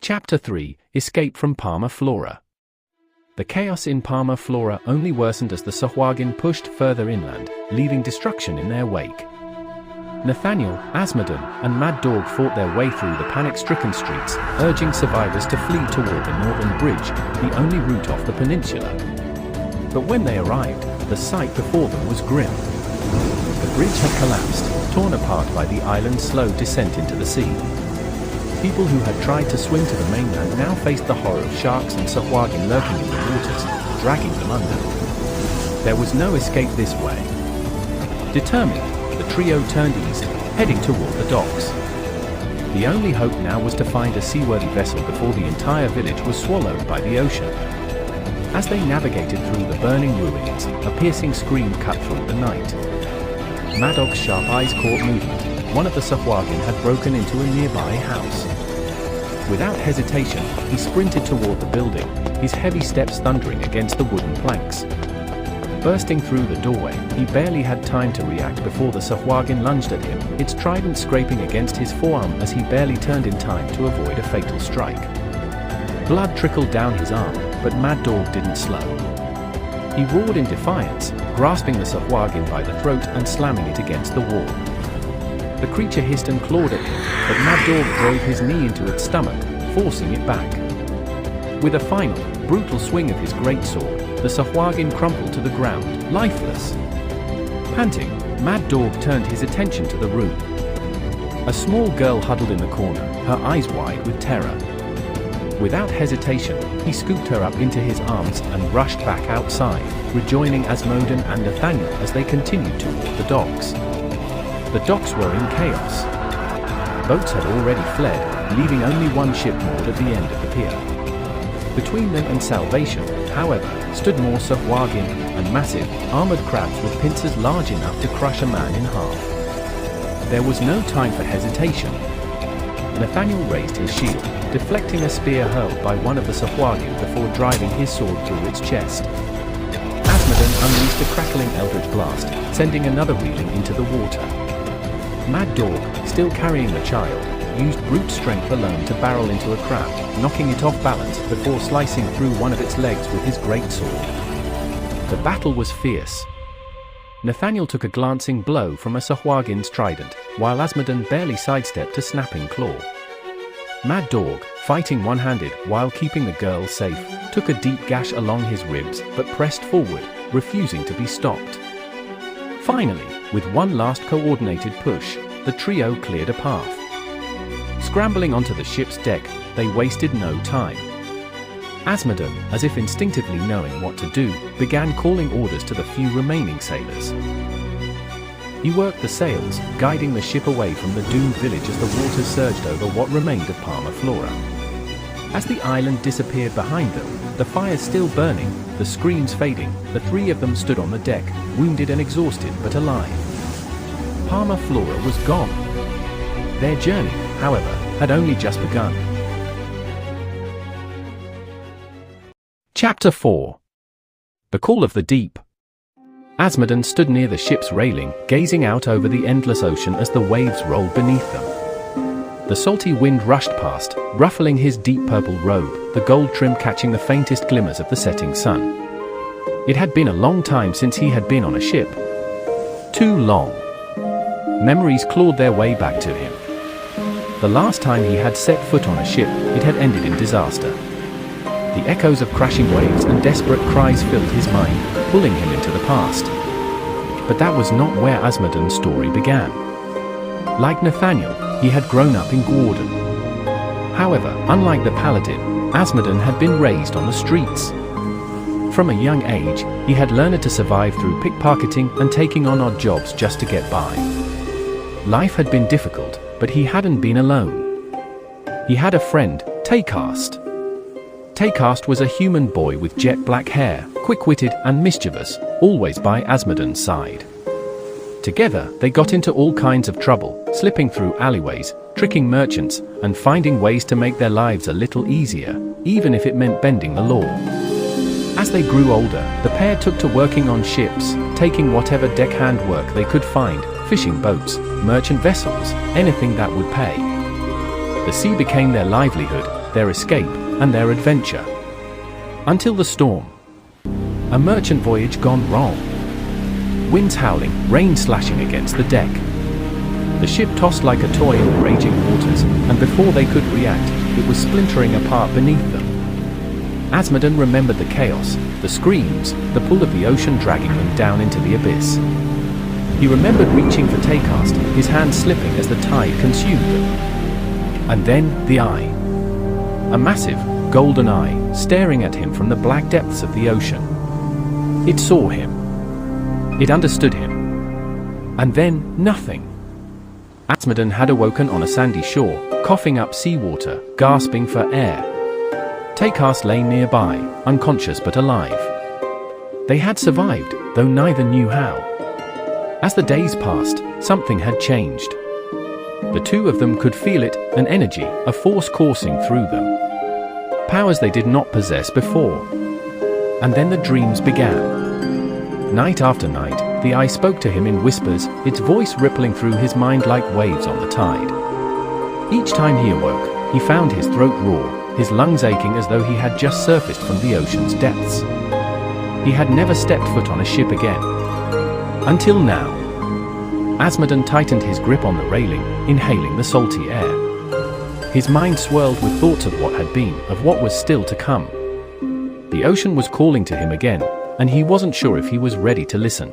Chapter 3: Escape from Palma Flora. The chaos in Palma Flora only worsened as the sahuagin pushed further inland, leaving destruction in their wake. Nathaniel, Azmadan, and Maddogg fought their way through the panic-stricken streets, urging survivors to flee toward the northern bridge, the only route off the peninsula. But when they arrived, the sight before them was grim. The bridge had collapsed, torn apart by the island's slow descent into the sea. People who had tried to swim to the mainland now faced the horror of sharks and sahuagin lurking in the waters, dragging them under. There was no escape this way. Determined, the trio turned east, heading toward the docks. The only hope now was to find a seaworthy vessel before the entire village was swallowed by the ocean. As they navigated through the burning ruins, a piercing scream cut through the night. Maddogg's sharp eyes caught movement. One of the sahuagin had broken into a nearby house. Without hesitation, he sprinted toward the building, his heavy steps thundering against the wooden planks. Bursting through the doorway, he barely had time to react before the sahuagin lunged at him, its trident scraping against his forearm as he barely turned in time to avoid a fatal strike. Blood trickled down his arm, but Maddogg didn't slow. He roared in defiance, grasping the sahuagin by the throat and slamming it against the wall. The creature hissed and clawed at him, but Maddogg drove his knee into its stomach, forcing it back. With a final, brutal swing of his greatsword, the sahuagin crumpled to the ground, lifeless. Panting, Maddogg turned his attention to the room. A small girl huddled in the corner, her eyes wide with terror. Without hesitation, he scooped her up into his arms and rushed back outside, rejoining Azmadan and Nathaniel as they continued toward the docks. The docks were in chaos. Boats had already fled, leaving only one ship moored at the end of the pier. Between them and salvation, however, stood more sahuagin and massive, armored crabs with pincers large enough to crush a man in half. There was no time for hesitation. Nathaniel raised his shield, deflecting a spear hurled by one of the sahuagin before driving his sword through its chest. Azmadan unleashed a crackling eldritch blast, sending another reeling into the water. Maddogg, still carrying the child, used brute strength alone to barrel into a crab, knocking it off balance before slicing through one of its legs with his greatsword. The battle was fierce. Nathaniel took a glancing blow from a sahuagin's trident, while Azmadan barely sidestepped a snapping claw. Maddogg, fighting one-handed while keeping the girl safe, took a deep gash along his ribs but pressed forward, refusing to be stopped. Finally, with one last coordinated push, the trio cleared a path. Scrambling onto the ship's deck, they wasted no time. Azmadan, as if instinctively knowing what to do, began calling orders to the few remaining sailors. He worked the sails, guiding the ship away from the doomed village as the waters surged over what remained of Palma Flora. As the island disappeared behind them, the fires still burning, the screams fading, the three of them stood on the deck, wounded and exhausted but alive. Palma Flora was gone. Their journey, however, had only just begun. Chapter 4: The Call of the Deep. Azmadan stood near the ship's railing, gazing out over the endless ocean as the waves rolled beneath them. The salty wind rushed past, ruffling his deep purple robe, the gold trim catching the faintest glimmers of the setting sun. It had been a long time since he had been on a ship. Too long. Memories clawed their way back to him. The last time he had set foot on a ship, it had ended in disaster. The echoes of crashing waves and desperate cries filled his mind, pulling him into the past. But that was not where Azmadan's story began. Like Nathaniel, he had grown up in Gwardan. However, unlike the paladin, Azmadan had been raised on the streets. From a young age, he had learned to survive through pickpocketing and taking on odd jobs just to get by. Life had been difficult, but he hadn't been alone. He had a friend, Taykarst. Taykarst was a human boy with jet black hair, quick-witted and mischievous, always by Azmadan's side. Together, they got into all kinds of trouble, slipping through alleyways, tricking merchants, and finding ways to make their lives a little easier, even if it meant bending the law. As they grew older, the pair took to working on ships, taking whatever deckhand work they could find, fishing boats, merchant vessels, anything that would pay. The sea became their livelihood, their escape, and their adventure. Until the storm. A merchant voyage gone wrong. Winds howling, rain slashing against the deck. The ship tossed like a toy in the raging waters, and before they could react, it was splintering apart beneath them. Azmadan remembered the chaos, the screams, the pull of the ocean dragging him down into the abyss. He remembered reaching for Taykarst, his hand slipping as the tide consumed them. And then, the eye. A massive, golden eye, staring at him from the black depths of the ocean. It saw him. It understood him. And then, nothing. Azmadan had awoken on a sandy shore, coughing up seawater, gasping for air. Taykarst lay nearby, unconscious but alive. They had survived, though neither knew how. As the days passed, something had changed. The two of them could feel it, an energy, a force coursing through them. Powers they did not possess before. And then the dreams began. Night after night, the eye spoke to him in whispers, its voice rippling through his mind like waves on the tide. Each time he awoke, he found his throat raw, his lungs aching as though he had just surfaced from the ocean's depths. He had never stepped foot on a ship again. Until now. Azmadan tightened his grip on the railing, inhaling the salty air. His mind swirled with thoughts of what had been, of what was still to come. The ocean was calling to him again, and he wasn't sure if he was ready to listen.